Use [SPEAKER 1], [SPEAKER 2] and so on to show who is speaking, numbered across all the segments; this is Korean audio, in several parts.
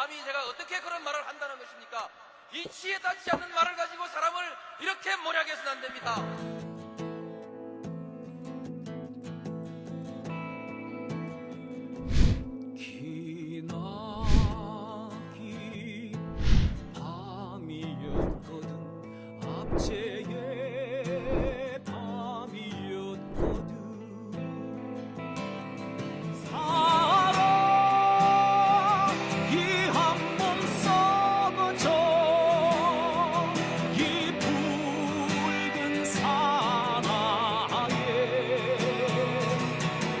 [SPEAKER 1] 감히 제가 어떻게 그런 말을 한다는 것입니까? 이치에 닿지 않는 말을 가지고 사람을 이렇게 몰약해서는 안 됩니다.
[SPEAKER 2] 기나긴 밤이었거든 압제의 밤이었거든 사랑이 한 몸 썩어져 이 붉은 사나에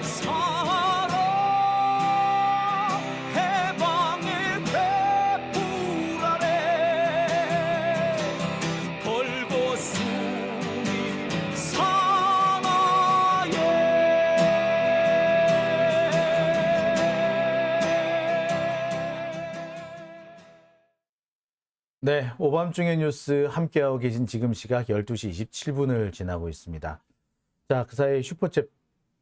[SPEAKER 2] 사랑 해방의 횃불 아래 걸고 숨이 사나에
[SPEAKER 3] 네, 오밤중의 뉴스 함께하고 계신 지금 시각 12시 27분을 지나고 있습니다. 자, 그 사이에 슈퍼챗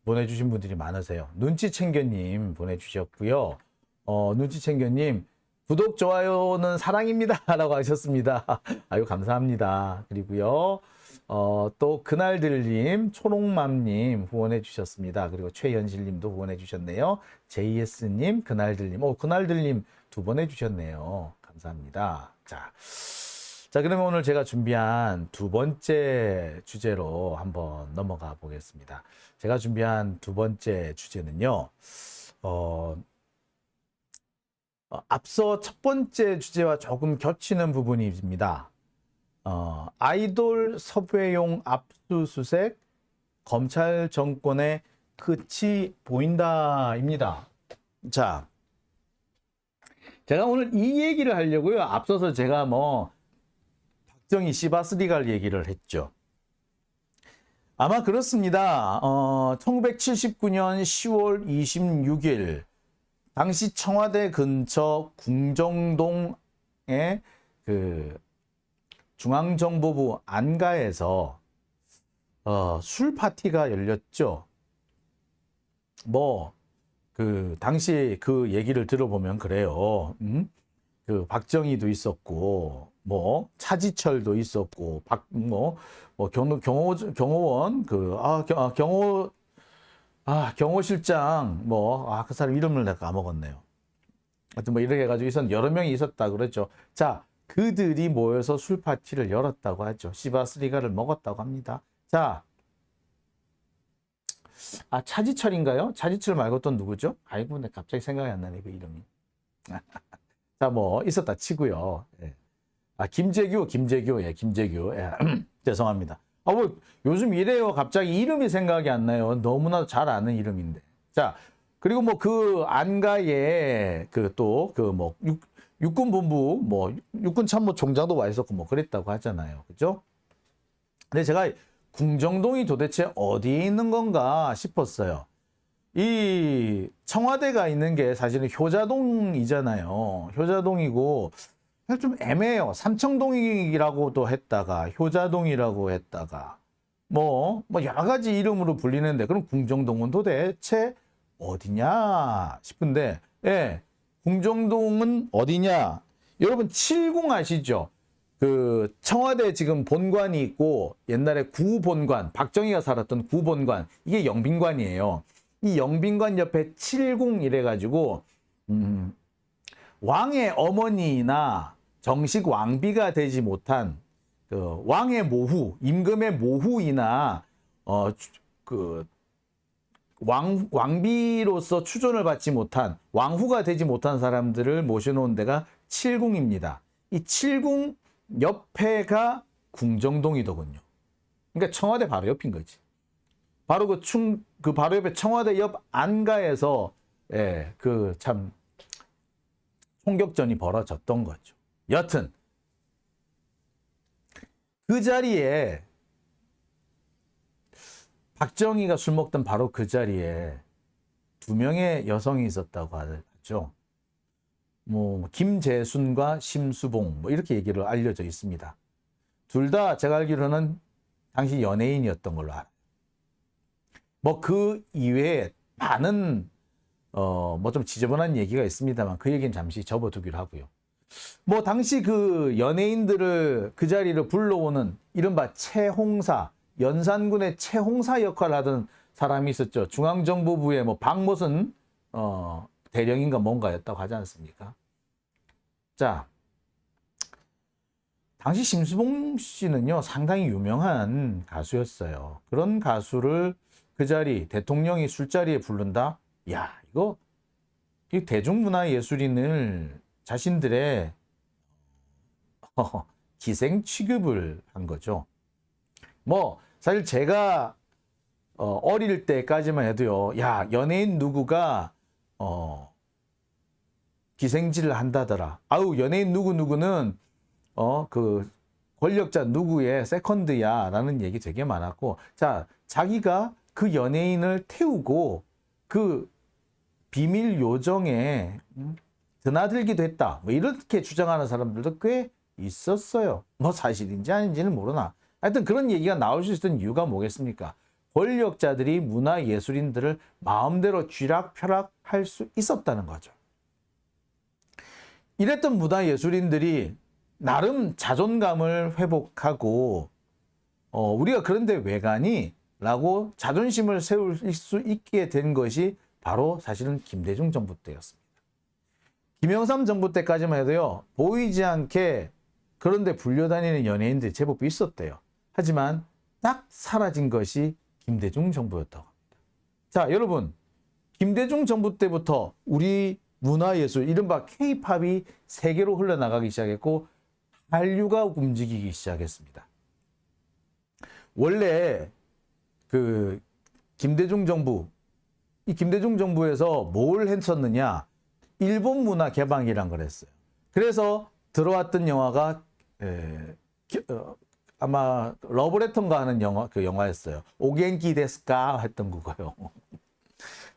[SPEAKER 3] 보내주신 분들이 많으세요. 눈치챙겨님 보내주셨고요. 눈치챙겨님, 구독, 좋아요는 사랑입니다. 라고 하셨습니다. 아유, 감사합니다. 그리고요, 또 그날들님, 초록맘님 후원해 주셨습니다. 그리고 최연실님도 후원해 주셨네요. JS님, 그날들님, 그날들님 두 번 해주셨네요. 감사합니다. 자, 그러면 오늘 제가 준비한 두 번째 주제로 한번 넘어가 보겠습니다. 제가 준비한 두 번째 주제는요, 앞서 첫 번째 주제와 조금 겹치는 부분입니다. 아이돌 섭외용 압수수색, 검찰 정권의 끝이 보인다입니다. 자, 제가 오늘 이 얘기를 하려고요. 앞서서 제가 박정희 시바스리갈 얘기를 했죠. 아마 그렇습니다. 1979년 10월 26일 당시 청와대 근처 궁정동의 그 중앙정보부 안가에서 술 파티가 열렸죠. 그 당시 그 얘기를 들어보면 그래요. 그 박정희도 있었고, 차지철도 있었고, 경호원 경호실장 그 사람 이름을 내가 까먹었네요. 하여튼 이렇게 해가지고 여러 명이 있었다 그랬죠. 자, 그들이 모여서 술 파티를 열었다고 하죠. 시바스리가를 먹었다고 합니다. 자. 차지철인가요? 차지철 말고 또 누구죠? 아이고, 내 갑자기 생각이 안 나네, 그 이름이. 자, 있었다 치고요. 예. 김재규. 예, 김재규. 예. 죄송합니다. 요즘 이래요. 갑자기 이름이 생각이 안 나요. 너무나 잘 아는 이름인데. 자, 그리고 그 안가에 육군본부, 육군참모총장도 와 있었고, 그랬다고 하잖아요. 그죠? 근데 제가 궁정동이 도대체 어디에 있는 건가 싶었어요. 이 청와대가 있는 게 사실은 효자동이잖아요. 효자동이고 좀 애매해요. 삼청동이라고도 했다가 효자동이라고 했다가 여러 가지 이름으로 불리는데 그럼 궁정동은 도대체 어디냐 싶은데, 예, 궁정동은 어디냐? 여러분 70 아시죠? 그 청와대 지금 본관이 있고 옛날에 구본관, 박정희가 살았던 구본관, 이게 영빈관이에요. 이 영빈관 옆에 70 이래가지고 왕의 어머니나 정식 왕비가 되지 못한 그 왕의 모후, 임금의 모후이나 왕비로서 추존을 받지 못한 왕후가 되지 못한 사람들을 모셔놓은 데가 70입니다. 이 70 옆에가 궁정동이더군요. 그러니까 청와대 바로 옆인 거지. 바로 바로 옆에 청와대 옆 안가에서, 예, 참 총격전이 벌어졌던 거죠. 여튼 그 자리에 박정희가 술 먹던 바로 그 자리에 두 명의 여성이 있었다고 하죠. 김재순과 심수봉 이렇게 얘기를 알려져 있습니다. 둘 다 제가 알기로는 당시 연예인이었던 걸로 알아요. 그 이외에 많은 뭐 좀 지저분한 얘기가 있습니다만 그 얘기는 잠시 접어두기로 하고요. 뭐 당시 그 연예인들을 그 자리를 불러오는 이른바 채홍사, 연산군의 채홍사 역할을 하던 사람이 있었죠. 중앙정보부의 뭐 박모선 대령인가 뭔가였다고 하지 않습니까? 자, 당시 심수봉 씨는요 상당히 유명한 가수였어요. 그런 가수를 그 자리 대통령이 술자리에 부른다? 야, 이거 이 대중문화예술인을 자신들의 기생 취급을 한 거죠. 뭐 사실 제가 어릴 때까지만 해도요, 야, 연예인 누구가 기생질을 한다더라. 아우, 연예인 누구는 그 권력자 누구의 세컨드야라는 얘기 되게 많았고, 자, 자기가 그 연예인을 태우고 그 비밀 요정에 드나들기도 했다. 뭐 이렇게 주장하는 사람들도 꽤 있었어요. 뭐 사실인지 아닌지는 모르나. 하여튼 그런 얘기가 나올 수 있었던 이유가 뭐겠습니까? 권력자들이 문화예술인들을 마음대로 쥐락펴락할 수 있었다는 거죠. 이랬던 문화예술인들이 나름 자존감을 회복하고 우리가 그런데 왜 가니? 라고 자존심을 세울 수 있게 된 것이 바로 사실은 김대중 정부 때였습니다. 김영삼 정부 때까지만 해도요, 보이지 않게 그런데 불려다니는 연예인들이 제법 있었대요. 하지만 딱 사라진 것이 김대중 정부였다고 합니다. 자, 여러분, 김대중 정부 때부터 우리 문화예술, 이른바 K-팝이 세계로 흘러나가기 시작했고 한류가 움직이기 시작했습니다. 원래 그 김대중 정부, 이 김대중 정부에서 뭘 했었느냐? 일본 문화 개방이란 걸 했어요. 그래서 들어왔던 영화가 아마 러브레터인가 하는 그 영화였어요. 오겐키 데스까 했던 그거요.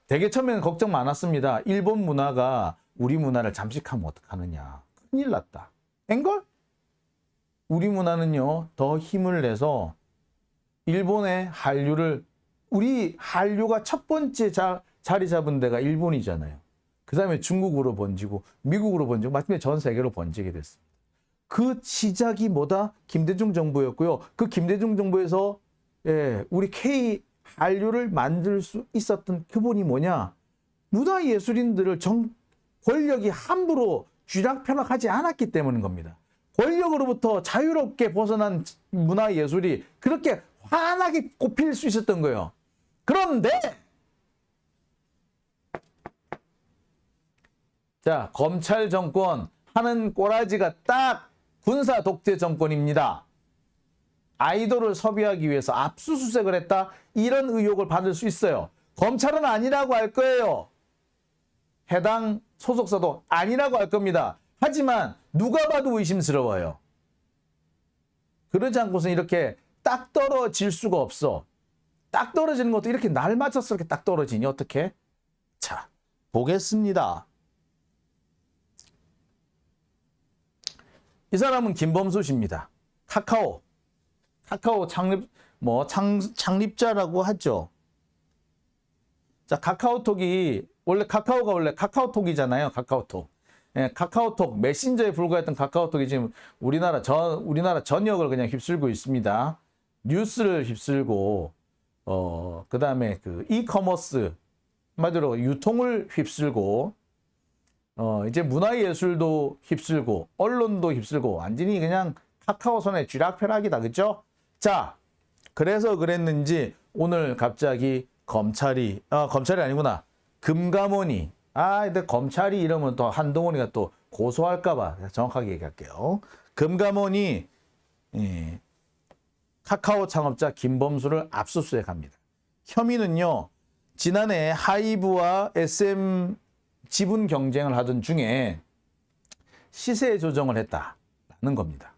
[SPEAKER 3] 되게 처음에는 걱정 많았습니다. 일본 문화가 우리 문화를 잠식하면 어떡하느냐. 큰일 났다. 앵걸? 우리 문화는요, 더 힘을 내서 일본의 한류를, 우리 한류가 첫 번째 자리 잡은 데가 일본이잖아요. 그 다음에 중국으로 번지고 미국으로 번지고 마침내 전 세계로 번지게 됐습니다. 그 시작이 뭐다? 김대중 정부였고요. 그 김대중 정부에서 우리 K 한류를 만들 수 있었던 근본이 뭐냐? 문화예술인들을 권력이 함부로 쥐락펴락하지 않았기 때문인 겁니다. 권력으로부터 자유롭게 벗어난 문화예술이 그렇게 환하게 꽃필 수 있었던 거예요. 그런데 자, 검찰 정권 하는 꼬라지가 딱 군사 독재 정권입니다. 아이돌을 섭외하기 위해서 압수수색을 했다, 이런 의혹을 받을 수 있어요. 검찰은 아니라고 할 거예요. 해당 소속사도 아니라고 할 겁니다. 하지만 누가 봐도 의심스러워요. 그러지 않고서 이렇게 딱 떨어질 수가 없어. 딱 떨어지는 것도 이렇게 날 맞춰서 이렇게 딱 떨어지니 어떻게? 자, 보겠습니다. 이 사람은 김범수 씨입니다. 카카오 창립자라고 하죠. 자, 카카오톡이 원래 카카오톡이잖아요. 카카오톡. 예, 카카오톡 메신저에 불과했던 카카오톡이 지금 우리나라 전역을 그냥 휩쓸고 있습니다. 뉴스를 휩쓸고 그다음에 그 이커머스, 한마디로 유통을 휩쓸고 이제 문화예술도 휩쓸고 언론도 휩쓸고 완전히 그냥 카카오 손에 쥐락펴락이다. 그죠? 자, 그래서 그랬는지 오늘 갑자기 검찰이 아니구나. 금감원이, 근데 검찰이 이러면 또 한동훈이가 또 고소할까봐 정확하게 얘기할게요. 금감원이 카카오 창업자 김범수를 압수수색합니다. 혐의는요, 지난해 하이브와 SM 지분 경쟁을 하던 중에 시세 조정을 했다라는 겁니다.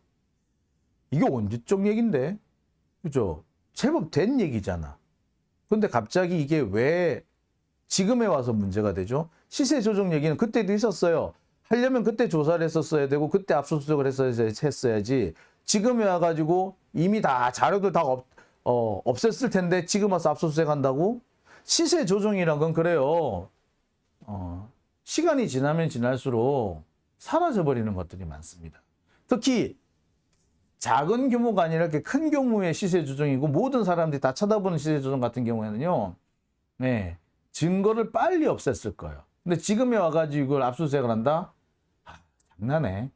[SPEAKER 3] 이게 언제적 얘기인데? 그죠? 제법 된 얘기잖아. 근데 갑자기 이게 왜 지금에 와서 문제가 되죠? 시세 조정 얘기는 그때도 있었어요. 하려면 그때 조사를 했었어야 되고 그때 압수수색을 했어야지. 지금에 와가지고 이미 다 자료들 다 없앴을 텐데 지금 와서 압수수색 한다고? 시세 조정이란 건 그래요. 시간이 지나면 지날수록 사라져버리는 것들이 많습니다. 특히 작은 규모가 아니라 이렇게 큰 규모의 시세 조정이고 모든 사람들이 다 쳐다보는 시세 조정 같은 경우에는요, 네, 증거를 빨리 없앴을 거예요. 근데 지금에 와가지고 이걸 압수수색을 한다? 장난해.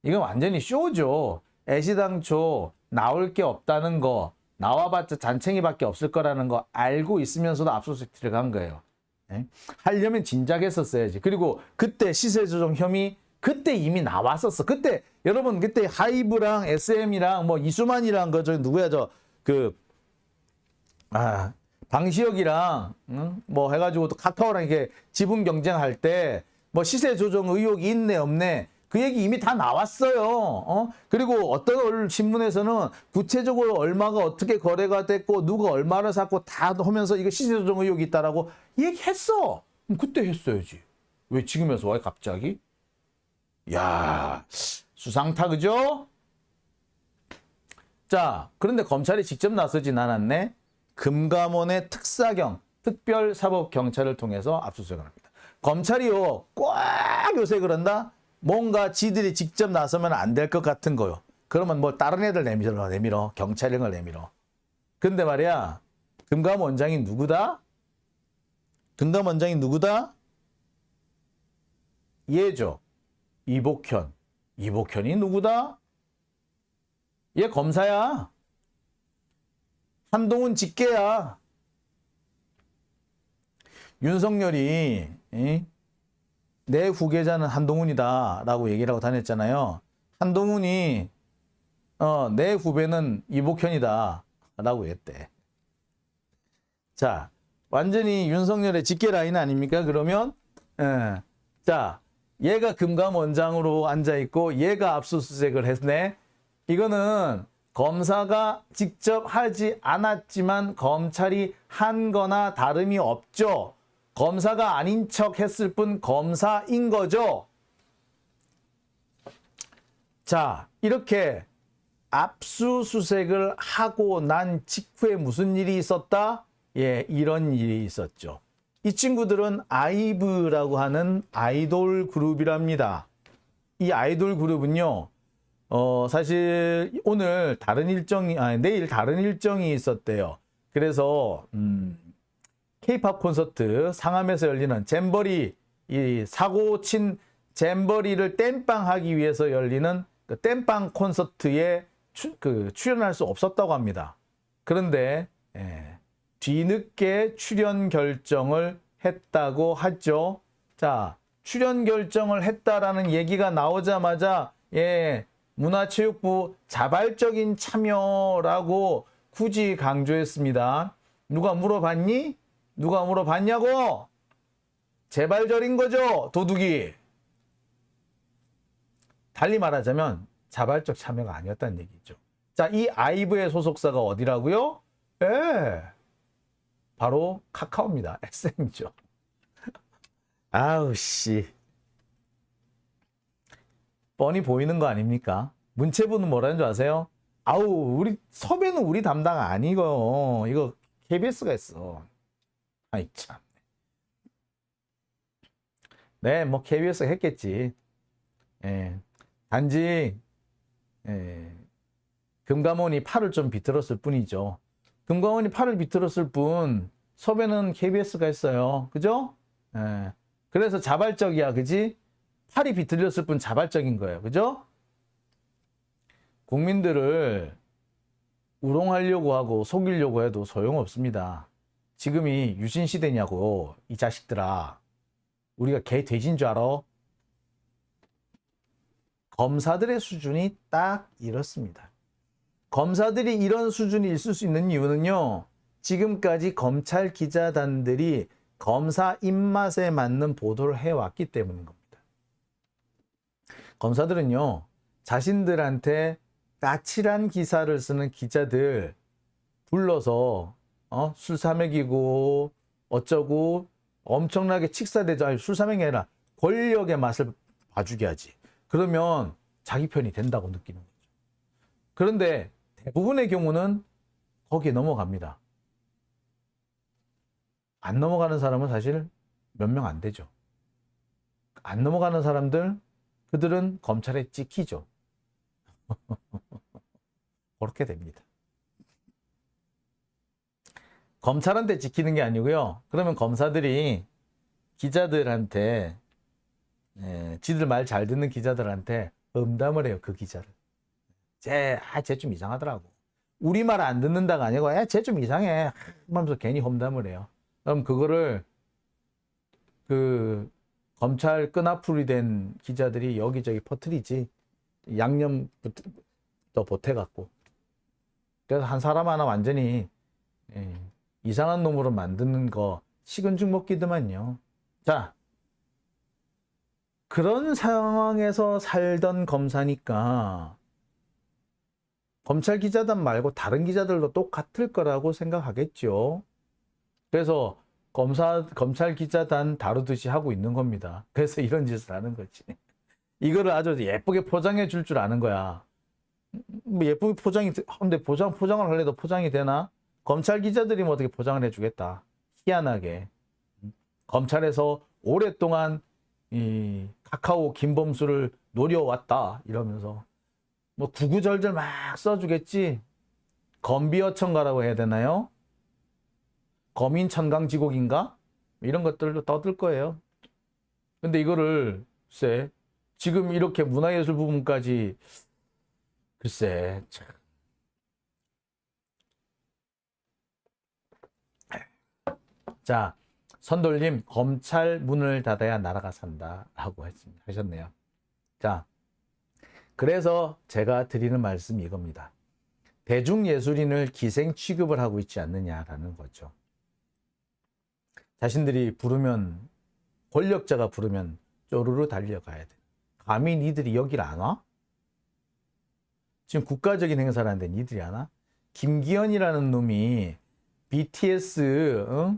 [SPEAKER 3] 이건 완전히 쇼죠. 애시당초 나올 게 없다는 거, 나와봤자 잔챙이밖에 없을 거라는 거 알고 있으면서도 압수수색 들어간 거예요. 네? 하려면 진작 했었어야지. 그리고 그때 시세 조정 혐의 그때 이미 나왔었어. 그때 여러분 그때 하이브랑 SM이랑 뭐 이수만이랑 저 누구야 방시혁이랑 뭐 해가지고 또 카카오랑 이렇게 지분 경쟁할 때 뭐 시세 조정 의혹이 있네 없네 그 얘기 이미 다 나왔어요. 그리고 어떤 신문에서는 구체적으로 얼마가 어떻게 거래가 됐고 누가 얼마를 샀고 다 하면서 이거 시세 조정 의혹이 있다라고 얘기했어. 그럼 그때 했어야지. 왜 지금에서 와 갑자기? 야, 수상타 그죠? 자, 그런데 검찰이 직접 나서진 않았네. 금감원의 특사경, 특별사법경찰을 통해서 압수수색을 합니다. 검찰이요, 꽉 요새 그런다? 뭔가 지들이 직접 나서면 안 될 것 같은 거요. 그러면 뭐 다른 애들 내밀어. 경찰령을 내밀어. 근데 말이야, 금감원장이 누구다? 금감원장이 누구다? 얘죠. 이복현. 이복현이 누구다? 얘 검사야. 한동훈 직계야. 윤석열이 내 후계자는 한동훈이다 라고 얘기를 하고 다녔잖아요. 한동훈이 내 후배는 이복현이다 라고 했대. 자, 완전히 윤석열의 직계 라인 아닙니까? 그러면 자, 얘가 금감원장으로 앉아있고 얘가 압수수색을 했네. 이거는 검사가 직접 하지 않았지만 검찰이 한 거나 다름이 없죠. 검사가 아닌 척 했을 뿐 검사인 거죠. 자, 이렇게 압수수색을 하고 난 직후에 무슨 일이 있었다? 예, 이런 일이 있었죠. 이 친구들은 아이브라고 하는 아이돌 그룹이랍니다. 이 아이돌 그룹은요, 사실 오늘 내일 다른 일정이 있었대요. 그래서 K-팝 콘서트 상암에서 열리는 잼버리, 이 사고 친 잼버리를 땜빵하기 위해서 열리는 그 땜빵 콘서트에 출연할 수 없었다고 합니다. 그런데 뒤늦게 출연 결정을 했다고 하죠. 자, 출연 결정을 했다라는 얘기가 나오자마자 문화체육부 자발적인 참여라고 굳이 강조했습니다. 누가 물어봤니? 누가 물어봤냐고? 재발절인 거죠, 도둑이. 달리 말하자면 자발적 참여가 아니었다는 얘기죠. 자, 이 아이브의 소속사가 어디라고요? 바로 카카오입니다. SM이죠. 아우 씨. 뻔히 보이는 거 아닙니까? 문체부는 뭐라는 줄 아세요? 아우, 우리 섭외는 우리 담당 아니고 이거 KBS가 했어. 아이 참. 네, 뭐 KBS가 했겠지. 단지 금감원이 팔을 좀 비틀었을 뿐이죠. 금감원이 팔을 비틀었을 뿐 섭외는 KBS가 했어요. 그죠? 그래서 자발적이야. 그지? 팔이 비틀렸을 뿐 자발적인 거예요. 그죠? 국민들을 우롱하려고 하고 속이려고 해도 소용없습니다. 지금이 유신 시대냐고, 이 자식들아. 우리가 개 돼지인 줄 알아? 검사들의 수준이 딱 이렇습니다. 검사들이 이런 수준이 있을 수 있는 이유는요, 지금까지 검찰 기자단들이 검사 입맛에 맞는 보도를 해왔기 때문인 겁니다. 검사들은요, 자신들한테 까칠한 기사를 쓰는 기자들 불러서 술 사먹이고 어쩌고 엄청나게 칙사대죠. 아니, 술 사먹이 아니라 권력의 맛을 봐주게 하지. 그러면 자기 편이 된다고 느끼는 거죠. 그런데 대부분의 경우는 거기에 넘어갑니다. 안 넘어가는 사람은 사실 몇 명 안 되죠. 안 넘어가는 사람들, 그들은 검찰에 찍히죠. 그렇게 됩니다. 검찰한테 찍히는 게 아니고요. 그러면 검사들이 기자들한테, 지들 말 잘 듣는 기자들한테 험담을 해요. 그 기자를. 쟤 좀 이상하더라고. 우리 말 안 듣는다가 아니고, 쟤 좀 이상해. 하면서 괜히 험담을 해요. 그럼 그거를 그 검찰 끈앞풀이 된 기자들이 여기저기 퍼뜨리지. 양념 또 보태갖고. 그래서 한 사람 하나 완전히 이상한 놈으로 만드는 거 식은 죽 먹기더만요. 자, 그런 상황에서 살던 검사니까 검찰 기자단 말고 다른 기자들도 똑같을 거라고 생각하겠죠. 그래서 검찰 기자단 다루듯이 하고 있는 겁니다. 그래서 이런 짓을 하는 거지. 이거를 아주 예쁘게 포장해 줄 줄 아는 거야. 뭐 예쁘게 근데 포장을 하려도 포장이 되나? 검찰 기자들이 뭐 어떻게 포장을 해주겠다. 희한하게. 검찰에서 오랫동안 이 카카오 김범수를 노려왔다. 이러면서. 뭐 구구절절 막 써주겠지. 검비어천가라고 해야 되나요? 검인천강지곡인가? 이런 것들도 떠들 거예요. 근데 이거를 글쎄 지금 이렇게 문화예술 부분까지 글쎄 참. 자, 선돌님 검찰 문을 닫아야 나라가 산다 라고 하셨네요. 자, 그래서 제가 드리는 말씀이 이겁니다. 대중예술인을 기생 취급을 하고 있지 않느냐라는 거죠. 자신들이 부르면, 권력자가 부르면 쪼르르 달려가야 돼. 감히 니들이 여길 안 와? 지금 국가적인 행사를 하는데 니들이 안 와? 김기현이라는 놈이 BTS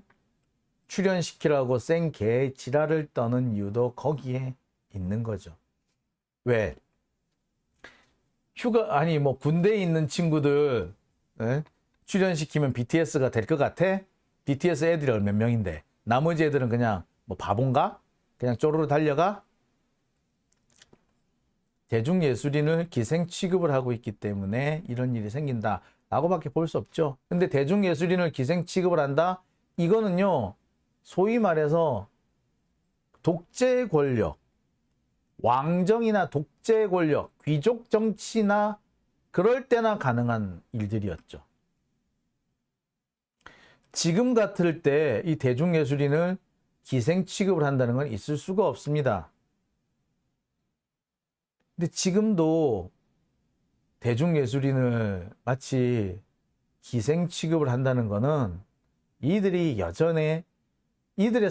[SPEAKER 3] 출연시키라고 생개 지랄을 떠는 이유도 거기에 있는 거죠. 왜? 뭐 군대에 있는 친구들 출연시키면 BTS가 될 것 같아? BTS 애들이 몇 명인데 나머지 애들은 그냥 뭐 바본가? 그냥 쪼르르 달려가? 대중예술인을 기생 취급을 하고 있기 때문에 이런 일이 생긴다 라고밖에 볼 수 없죠. 근데 대중예술인을 기생 취급을 한다? 이거는요 소위 말해서 독재 권력, 왕정이나 독재 권력, 귀족 정치나 그럴 때나 가능한 일들이었죠. 지금 같을 때 이 대중예술인을 기생 취급을 한다는 건 있을 수가 없습니다. 근데 지금도 대중예술인을 마치 기생 취급을 한다는 거는 이들의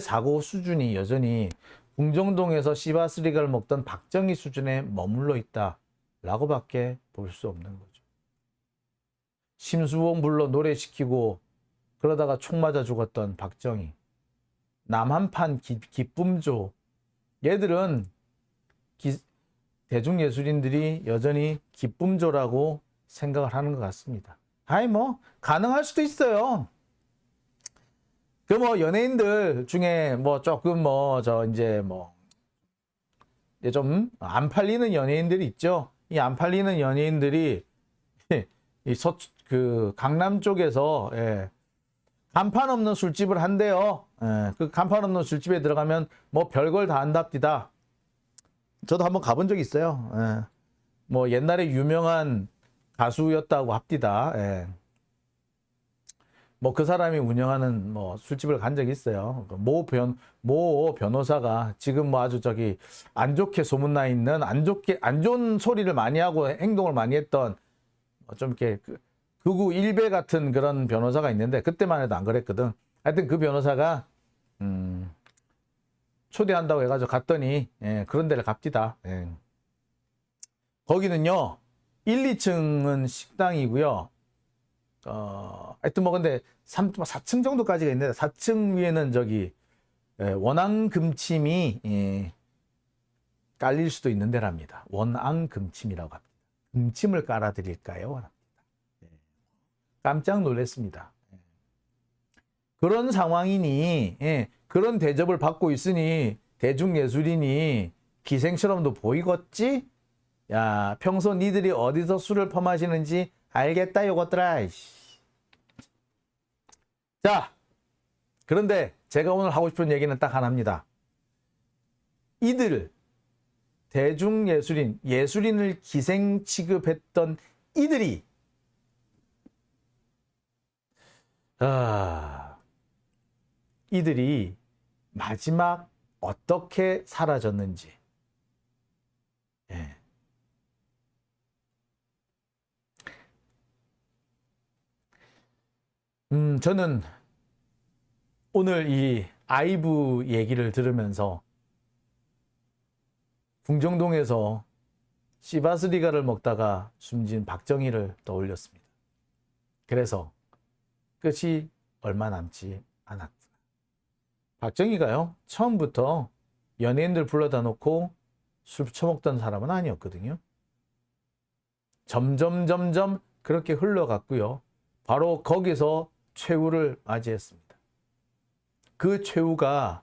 [SPEAKER 3] 사고 수준이 여전히 궁정동에서 씨바스리가를 먹던 박정희 수준에 머물러 있다 라고밖에 볼 수 없는 거죠. 심수봉 불러 노래시키고 그러다가 총 맞아 죽었던 박정희, 남한판 기쁨조, 얘들은 대중예술인들이 여전히 기쁨조라고 생각을 하는 것 같습니다. 뭐 가능할 수도 있어요. 그 뭐 연예인들 중에 뭐 조금 이제 좀 안 팔리는 연예인들이 있죠. 이 안 팔리는 연예인들이 그 강남 쪽에서 간판 없는 술집을 한대요. 그 간판 없는 술집에 들어가면 뭐 별걸 다 한답디다. 저도 한번 가본 적이 있어요. 뭐 옛날에 유명한 가수였다고 합디다. 뭐 그 사람이 운영하는 뭐 술집을 간 적이 있어요. 모 변호사가 지금 뭐 아주 안 좋게 소문나 있는 안 좋은 소리를 많이 하고 행동을 많이 했던 좀 이렇게 극우 일배 같은 그런 변호사가 있는데 그때만 해도 안 그랬거든. 하여튼 그 변호사가 초대한다고 해가지고 갔더니 그런 데를 갑디다. 거기는요 1, 2층은 식당이고요. 하여튼 뭐 근데 4층 정도까지가 있는데 4층 위에는 원앙금침이 깔릴 수도 있는 데랍니다. 원앙금침이라고 합니다. 금침을 깔아드릴까요? 깜짝 놀랐습니다. 그런 상황이니 그런 대접을 받고 있으니 대중예술인이 기생처럼도 보이겠지? 야, 평소 니들이 어디서 술을 퍼마시는지 알겠다, 요것들아. 이씨. 자, 그런데 제가 오늘 하고 싶은 얘기는 딱 하나입니다. 이들, 대중예술인, 예술인을 기생 취급했던 이들이, 이들이 마지막 어떻게 사라졌는지. 예. 저는 오늘 이 아이브 얘기를 들으면서 궁정동에서 시바스리가를 먹다가 숨진 박정희를 떠올렸습니다. 그래서 끝이 얼마 남지 않았구나. 박정희가요, 처음부터 연예인들 불러다 놓고 술 처먹던 사람은 아니었거든요. 점점 그렇게 흘러갔고요. 바로 거기서 최후를 맞이했습니다. 그 최후가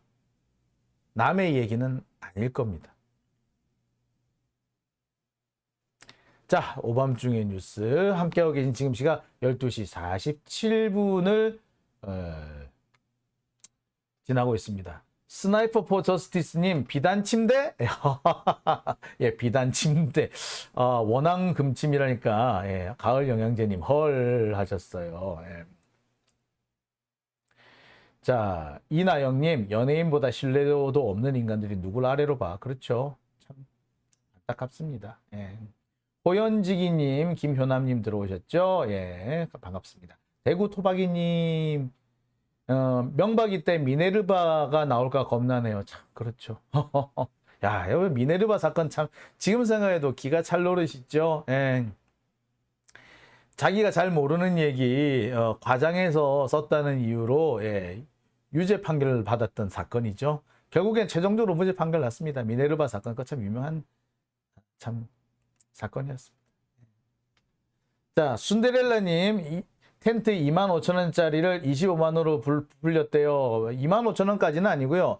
[SPEAKER 3] 남의 얘기는 아닐 겁니다. 자, 오밤중의 뉴스 함께하고 계신 지금 시각 12시 47분을 지나고 있습니다. 스나이퍼 포 저스티스님, 비단 침대? 예, 비단 침대. 원앙 금침이라니까, 예, 가을 영양제님, 헐 하셨어요. 예. 자, 이나영님, 연예인보다 신뢰도도 없는 인간들이 누굴 아래로 봐. 그렇죠. 참 안타깝습니다. 예. 호연지기님, 김효남님 들어오셨죠? 예, 반갑습니다. 대구 토박이님, 명박이 때 미네르바가 나올까 겁나네요. 참, 그렇죠. 야, 여기 미네르바 사건 참, 지금 생각해도 기가 찰 노릇이죠. 예. 자기가 잘 모르는 얘기, 과장해서 썼다는 이유로, 예, 유죄 판결을 받았던 사건이죠. 결국엔 최종적으로 무죄 판결 났습니다. 미네르바 사건, 그 참 유명한, 참, 사건이었습니다. 자, 순데렐라님, 텐트 25,000원짜리를 25만원으로 불렸대요. 25,000원까지는 아니고요.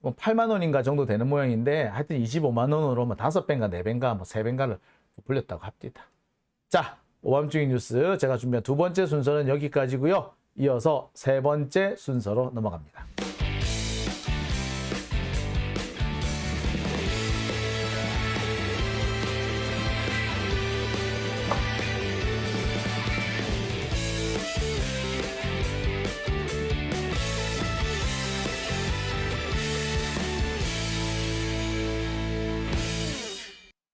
[SPEAKER 3] 뭐 8만원인가 정도 되는 모양인데, 하여튼 25만원으로 뭐 5배인가 4배인가 뭐 3배인가를 불렸다고 합니다. 자, 오밤중의 뉴스 제가 준비한 두 번째 순서는 여기까지고요. 이어서 세 번째 순서로 넘어갑니다.